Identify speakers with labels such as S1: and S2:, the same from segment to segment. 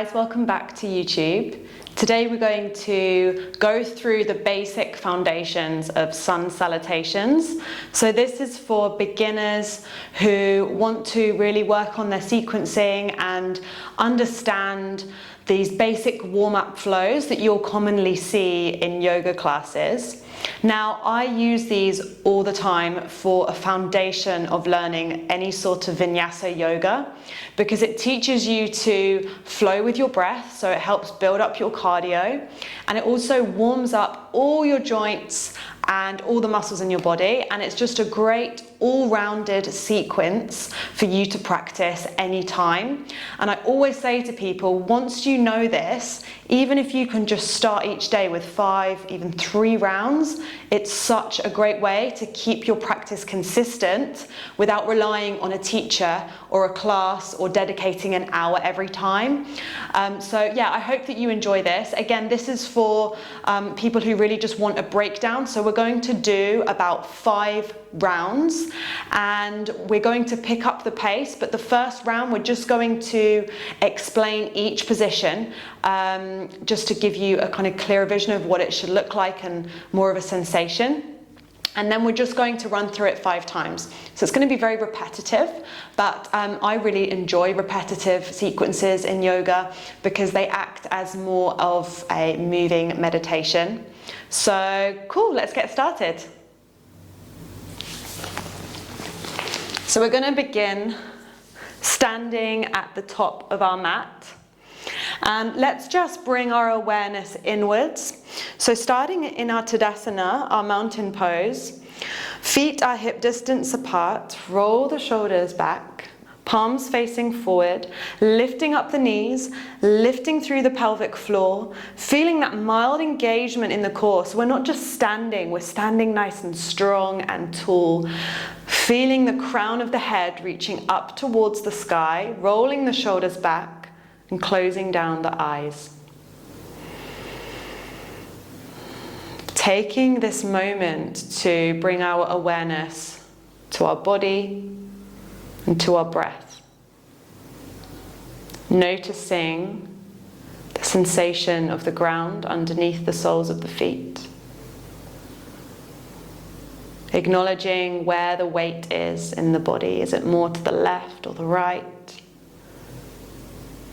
S1: guys, welcome back to YouTube. Today we're going to go through the basic foundations of sun salutations. So this is for beginners who want to really work on their sequencing and understand these basic warm-up flows that you'll commonly see in yoga classes. Now, I use these all the time for a foundation of learning any sort of vinyasa yoga because it teaches you to flow with your breath, so it helps build up your cardio, and it also warms up all your joints and all the muscles in your body, and it's just a great all-rounded sequence for you to practice anytime. And I always say to people, once you know this, even if you can just start each day with 5, even 3 rounds, it's such a great way to keep your practice consistent without relying on a teacher or a class or dedicating an hour every time. So yeah, I hope that you enjoy this. Again, this is for people who really just want a breakdown. So we're going to do about 5 rounds and we're going to pick up the pace, but the first round we're just going to explain each position just to give you a kind of clearer vision of what it should look like and more of a sensation. And then we're just going to run through it 5 times. So it's going to be very repetitive, but I really enjoy repetitive sequences in yoga because they act as more of a moving meditation. So cool, let's get started. So we're going to begin standing at the top of our mat. And let's just bring our awareness inwards. So starting in our Tadasana, our mountain pose, feet are hip distance apart, roll the shoulders back, palms facing forward, lifting up the knees, lifting through the pelvic floor, feeling that mild engagement in the core. So we're not just standing, we're standing nice and strong and tall. Feeling the crown of the head reaching up towards the sky, rolling the shoulders back, and closing down the eyes. Taking this moment to bring our awareness to our body and to our breath. Noticing the sensation of the ground underneath the soles of the feet. Acknowledging where the weight is in the body. Is it more to the left or the right?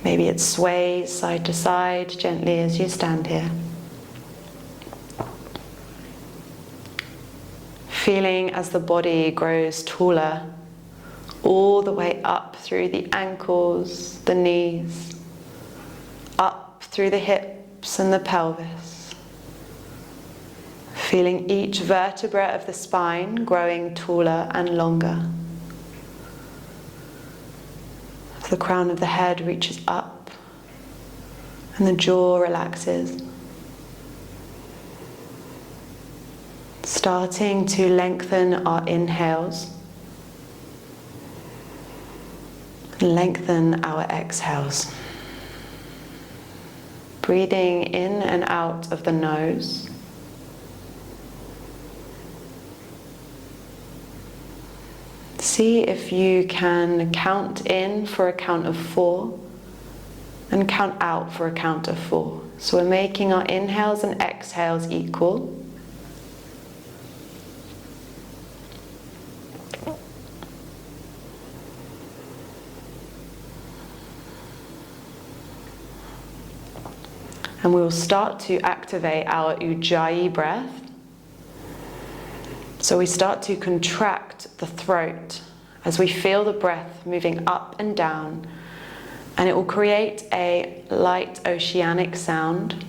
S1: Maybe it sways side to side gently as you stand here. Feeling as the body grows taller, all the way up through the ankles, the knees, up through the hips and the pelvis. Feeling each vertebra of the spine growing taller and longer. The crown of the head reaches up and the jaw relaxes. Starting to lengthen our inhales. Lengthen our exhales. Breathing in and out of the nose. See if you can count in for a count of 4 and count out for a count of 4. So we're making our inhales and exhales equal. And we will start to activate our Ujjayi breath. So we start to contract the throat as we feel the breath moving up and down, and it will create a light oceanic sound.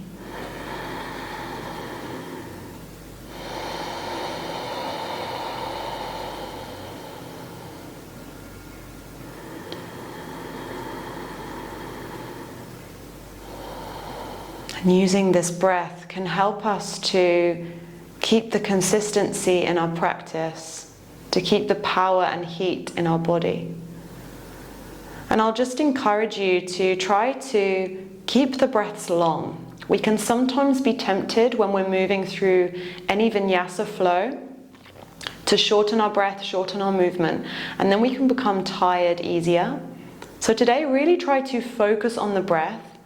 S1: And using this breath can help us to keep the consistency in our practice, to keep the power and heat in our body. And I'll just encourage you to try to keep the breaths long. We can sometimes be tempted when we're moving through any vinyasa flow to shorten our breath, shorten our movement, and then we can become tired easier. So today, really try to focus on the breath,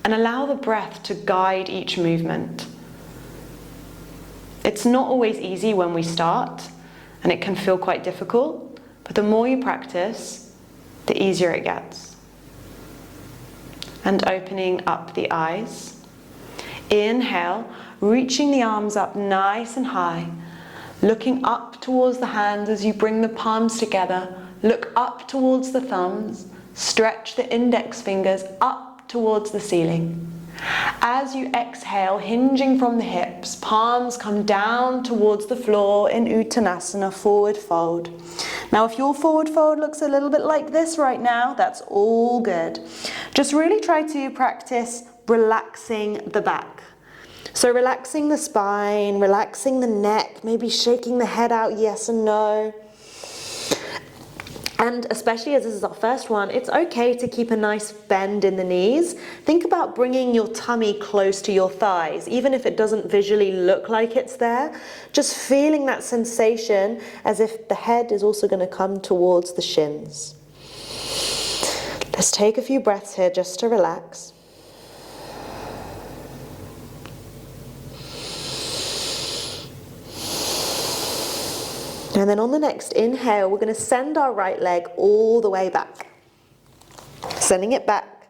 S1: and allow the breath to guide each movement. It's not always easy when we start, and it can feel quite difficult, but the more you practice, the easier it gets. And opening up the eyes. Inhale, reaching the arms up nice and high, looking up towards the hands as you bring the palms together. Look up towards the thumbs, stretch the index fingers up towards the ceiling. As you exhale, hinging from the hips, palms come down towards the floor in Uttanasana, forward fold. Now if your forward fold looks a little bit like this right now, that's all good. Just really try to practice relaxing the back. So relaxing the spine, relaxing the neck, maybe shaking the head out yes and no. And especially as this is our first one, it's okay to keep a nice bend in the knees. Think about bringing your tummy close to your thighs, even if it doesn't visually look like it's there. Just feeling that sensation as if the head is also going to come towards the shins. Let's take a few breaths here just to relax. And then on the next inhale, we're going to send our right leg all the way back. Sending it back,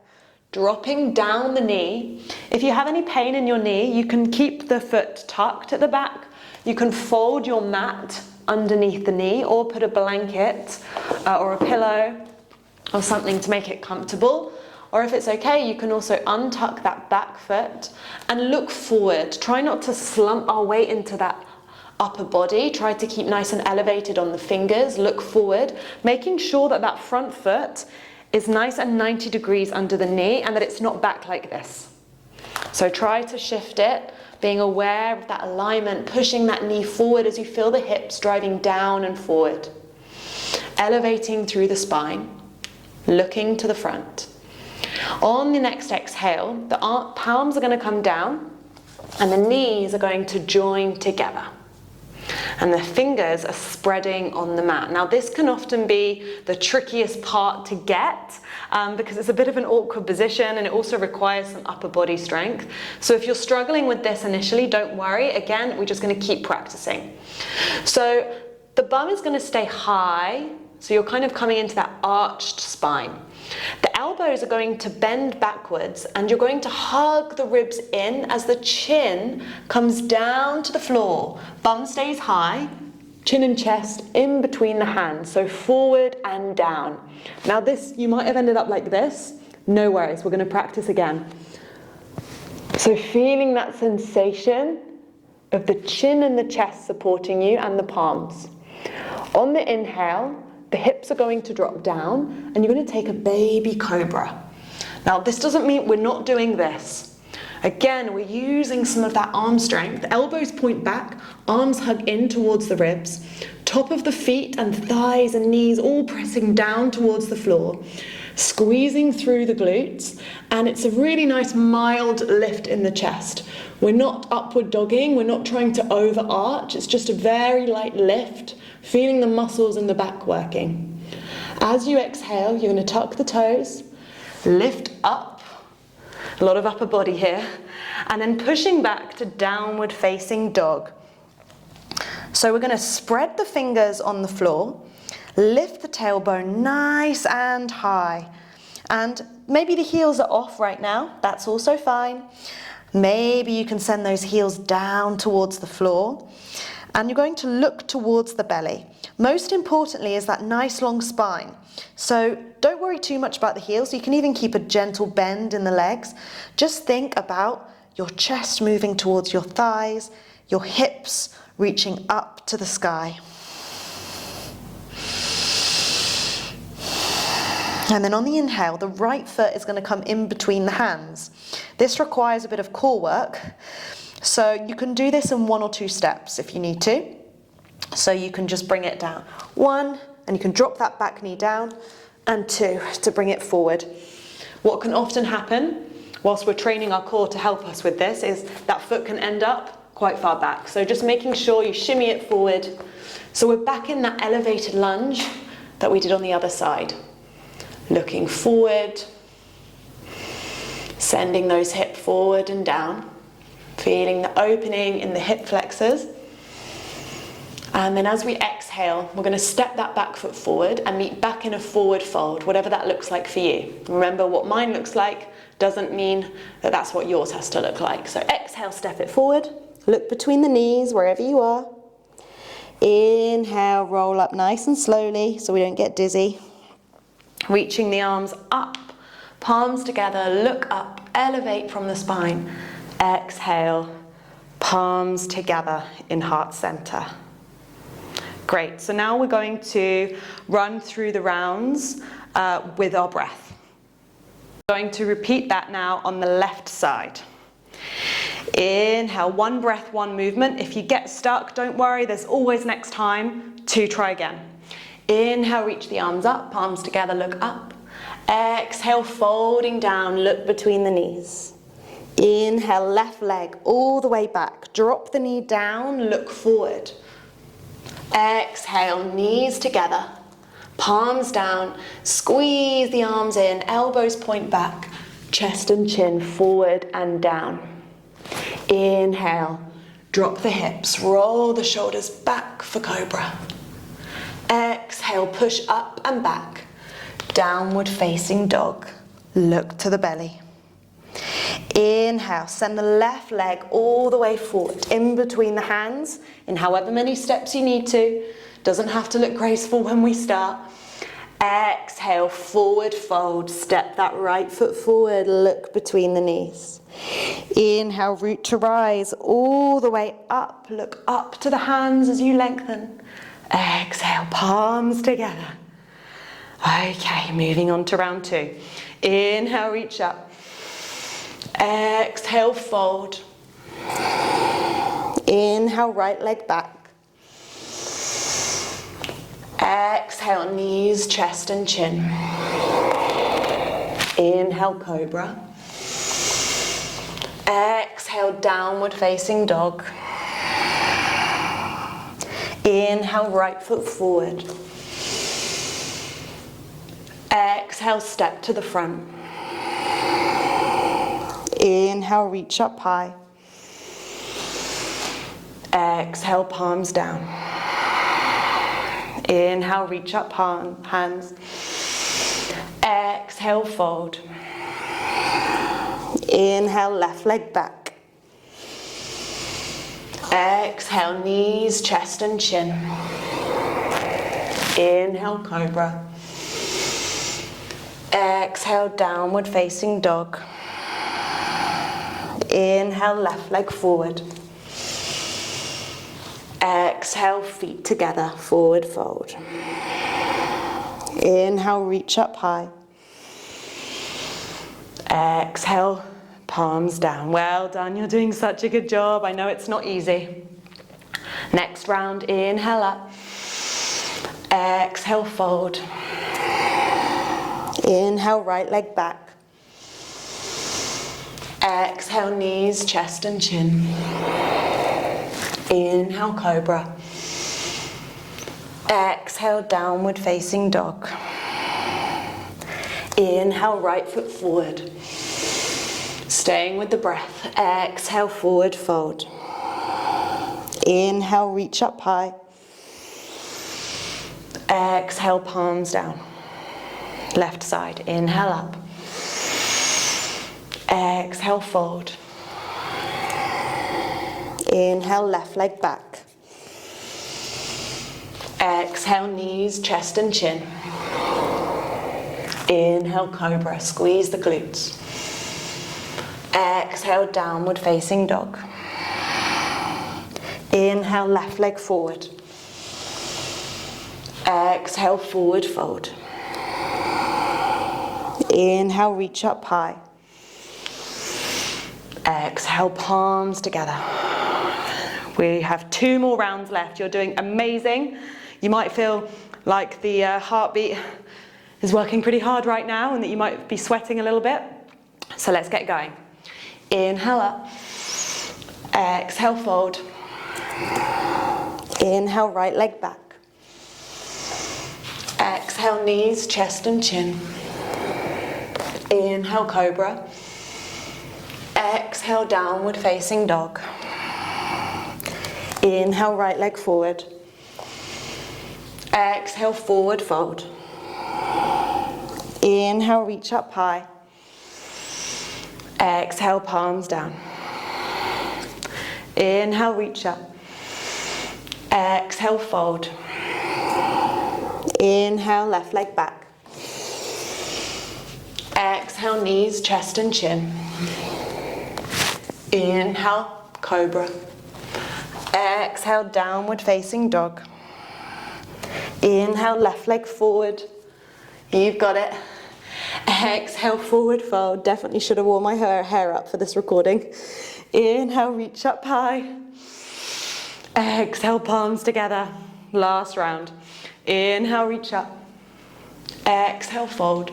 S1: dropping down the knee. If you have any pain in your knee, you can keep the foot tucked at the back. You can fold your mat underneath the knee or put a blanket or a pillow or something to make it comfortable. Or if it's okay, you can also untuck that back foot and look forward. Try not to slump our weight into that upper body. Try to keep nice and elevated on the fingers, look forward, making sure that that front foot is nice and 90 degrees under the knee and that it's not back like this. So try to shift it, being aware of that alignment, pushing that knee forward as you feel the hips driving down and forward. Elevating through the spine, looking to the front. On the next exhale, the palms are going to come down and the knees are going to join together. And the fingers are spreading on the mat. Now this can often be the trickiest part to get because it's a bit of an awkward position and it also requires some upper body strength. So if you're struggling with this initially, don't worry. Again, we're just going to keep practicing. So the bum is going to stay high. So you're kind of coming into that arched spine. The elbows are going to bend backwards and you're going to hug the ribs in as the chin comes down to the floor. Bum stays high, chin and chest in between the hands, so forward and down. Now this, you might have ended up like this. No worries, we're going to practice again. So feeling that sensation of the chin and the chest supporting you and the palms. On the inhale, the hips are going to drop down and you're going to take a baby cobra. Now this doesn't mean we're not doing this. Again, we're using some of that arm strength. Elbows point back, arms hug in towards the ribs, top of the feet and thighs and knees all pressing down towards the floor, squeezing through the glutes, and it's a really nice mild lift in the chest. We're not upward dogging, we're not trying to overarch, it's just a very light lift, feeling the muscles in the back working. As you exhale, you're going to tuck the toes, lift up, a lot of upper body here, and then pushing back to downward facing dog. So we're going to spread the fingers on the floor, lift the tailbone nice and high, and maybe the heels are off right now, that's also fine. Maybe you can send those heels down towards the floor. And you're going to look towards the belly. Most importantly is that nice long spine. So don't worry too much about the heels. You can even keep a gentle bend in the legs. Just think about your chest moving towards your thighs, your hips reaching up to the sky. And then on the inhale, the right foot is going to come in between the hands. This requires a bit of core work. So you can do this in 1 or 2 steps if you need to. So you can just bring it down. 1, and you can drop that back knee down, and 2 to bring it forward. What can often happen whilst we're training our core to help us with this is that foot can end up quite far back. So just making sure you shimmy it forward. So we're back in that elevated lunge that we did on the other side. Looking forward, Sending those hips forward and down. Feeling the opening in the hip flexors. And then as we exhale, we're going to step that back foot forward and meet back in a forward fold, whatever that looks like for you. Remember, what mine looks like doesn't mean that that's what yours has to look like. So exhale, step it forward. Look between the knees, wherever you are. Inhale, roll up nice and slowly so we don't get dizzy. Reaching the arms up, palms together, look up, elevate from the spine. Exhale, palms together in heart center. Great, so now we're going to run through the rounds with our breath. We're going to repeat that now on the left side. Inhale, one breath, one movement. If you get stuck, don't worry, there's always next time to try again. Inhale, reach the arms up, palms together, look up. Exhale, folding down, look between the knees. Inhale, left leg all the way back. Drop the knee down, look forward. Exhale, knees together, palms down, squeeze the arms in, elbows point back, chest and chin forward and down. Inhale, drop the hips, roll the shoulders back for cobra. Exhale, push up and back, downward facing dog, look to the belly. Inhale, send the left leg all the way forward, in between the hands, in however many steps you need to. Doesn't have to look graceful when we start. Exhale, forward fold, step that right foot forward, look between the knees. Inhale, root to rise, all the way up, look up to the hands as you lengthen. Exhale, palms together. Okay, moving on to round two. Inhale, reach up. Exhale, fold. Inhale, right leg back. Exhale, knees, chest and chin. Inhale, cobra. Exhale, downward facing dog. Inhale, right foot forward. Exhale, step to the front. Inhale, reach up high. Exhale, palms down. Inhale, reach up hands. Exhale, fold. Inhale, left leg back. Exhale, knees, chest and chin. Inhale, cobra. Exhale, downward facing dog. Inhale, left leg forward. Exhale, feet together, forward fold. Inhale, reach up high. Exhale, palms down. Well done, you're doing such a good job. I know it's not easy. Next round, inhale up. Exhale, fold. Inhale, right leg back. Exhale, knees, chest and chin. Inhale, cobra. Exhale, downward facing dog. Inhale, right foot forward. Staying with the breath. Exhale, forward fold. Inhale, reach up high. Exhale, palms down. Left side, inhale up. Exhale, fold. Inhale, left leg back. Exhale, knees, chest and chin. Inhale, cobra, squeeze the glutes. Exhale, downward facing dog. Inhale, left leg forward. Exhale, forward fold. Inhale, reach up high. Exhale, palms together. We have 2 more rounds left. You're doing amazing. You might feel like the heartbeat is working pretty hard right now and that you might be sweating a little bit. So let's get going. Inhale up. Exhale, fold. Inhale, right leg back. Exhale, knees, chest and chin. Inhale, cobra. Exhale, downward facing dog. Inhale, right leg forward. Exhale, forward fold. Inhale, reach up high. Exhale, palms down. Inhale, reach up. Exhale, fold. Inhale, left leg back. Exhale, knees, chest and chin. Inhale, cobra. Exhale, downward facing dog. Inhale, left leg forward. You've got it. Exhale, forward fold. Definitely should have worn my hair up for this recording. Inhale, reach up high. Exhale, palms together. Last round. Inhale, reach up. Exhale, fold.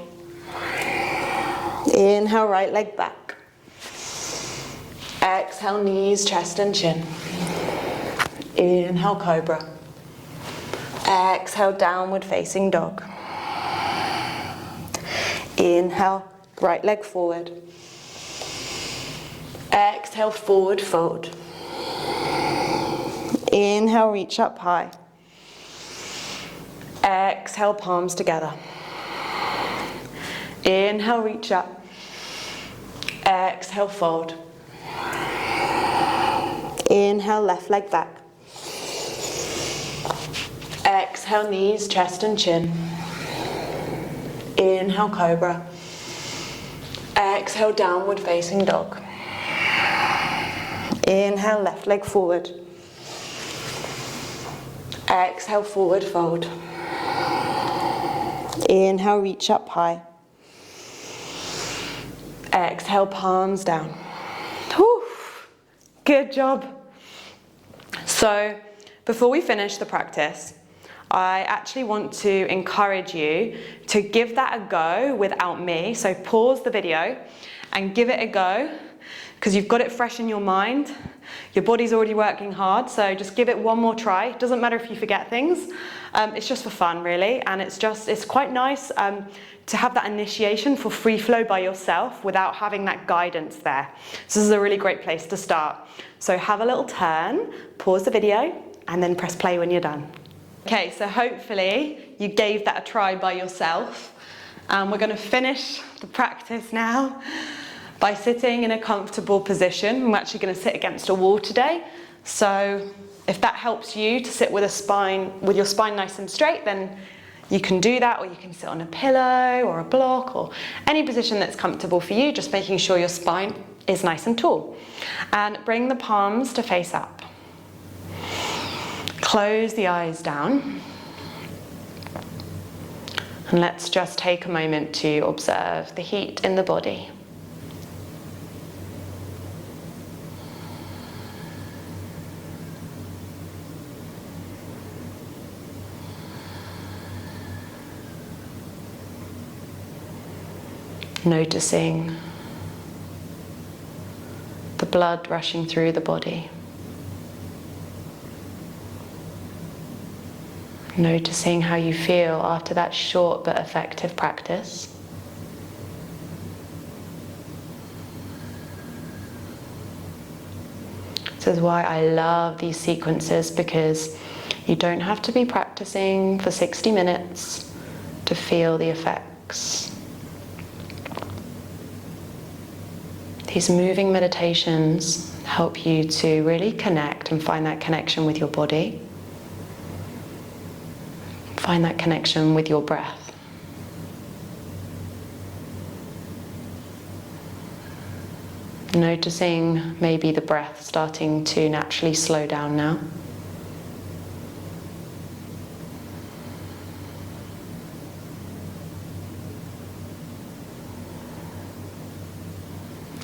S1: Inhale, right leg back. Exhale, knees, chest and chin. Inhale, cobra. Exhale, downward facing dog. Inhale, right leg forward. Exhale, forward fold. Inhale, reach up high. Exhale, palms together. Inhale, reach up. Exhale, fold. Inhale, left leg back. Exhale, knees, chest and chin. Inhale, cobra. Exhale, downward facing dog. Inhale, left leg forward. Exhale, forward fold. Inhale, reach up high. Exhale, palms down. Whew. Good job. So, before we finish the practice, I actually want to encourage you to give that a go without me. So pause the video and give it a go, because you've got it fresh in your mind. Your body's already working hard, so just give it one more try. It doesn't matter if you forget things. It's just for fun, really, and it's quite nice to have that initiation for free flow by yourself without having that guidance there. So this is a really great place to start. So have a little turn, pause the video, and then press play when you're done. Okay, so hopefully you gave that a try by yourself. We're going to finish the practice now by sitting in a comfortable position. I'm actually going to sit against a wall today. So if that helps you to sit with your spine nice and straight, then you can do that, or you can sit on a pillow or a block or any position that's comfortable for you, just making sure your spine is nice and tall. And bring the palms to face up. Close the eyes down. And let's just take a moment to observe the heat in the body. Noticing the blood rushing through the body. Noticing how you feel after that short but effective practice. This is why I love these sequences, because you don't have to be practicing for 60 minutes to feel the effects. These moving meditations help you to really connect and find that connection with your body. Find that connection with your breath. Noticing maybe the breath starting to naturally slow down now.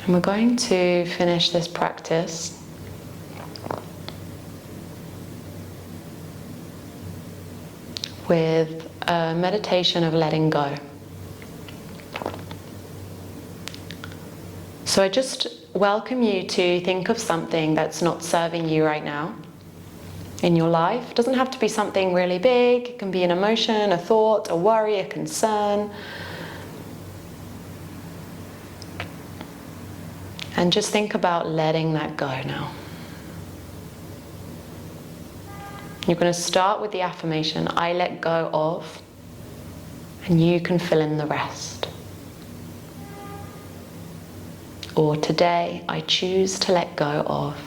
S1: And we're going to finish this practice with a meditation of letting go. So I just welcome you to think of something that's not serving you right now in your life. It doesn't have to be something really big. It can be an emotion, a thought, a worry, a concern. And just think about letting that go now. You're going to start with the affirmation, I let go of, and you can fill in the rest. Or today, I choose to let go of.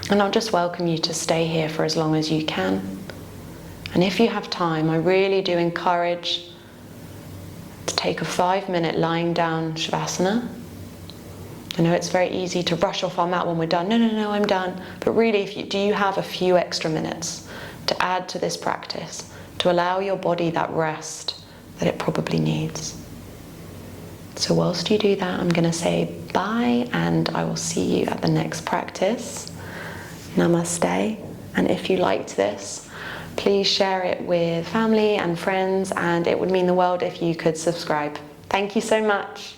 S1: And I'll just welcome you to stay here for as long as you can. And if you have time, I really do encourage to take a 5-minute lying down Shavasana. I know it's very easy to rush off our mat when we're done. No, I'm done. But really, do you have a few extra minutes to add to this practice, to allow your body that rest that it probably needs? So whilst you do that, I'm going to say bye, and I will see you at the next practice. Namaste. And if you liked this, please share it with family and friends, and it would mean the world if you could subscribe. Thank you so much.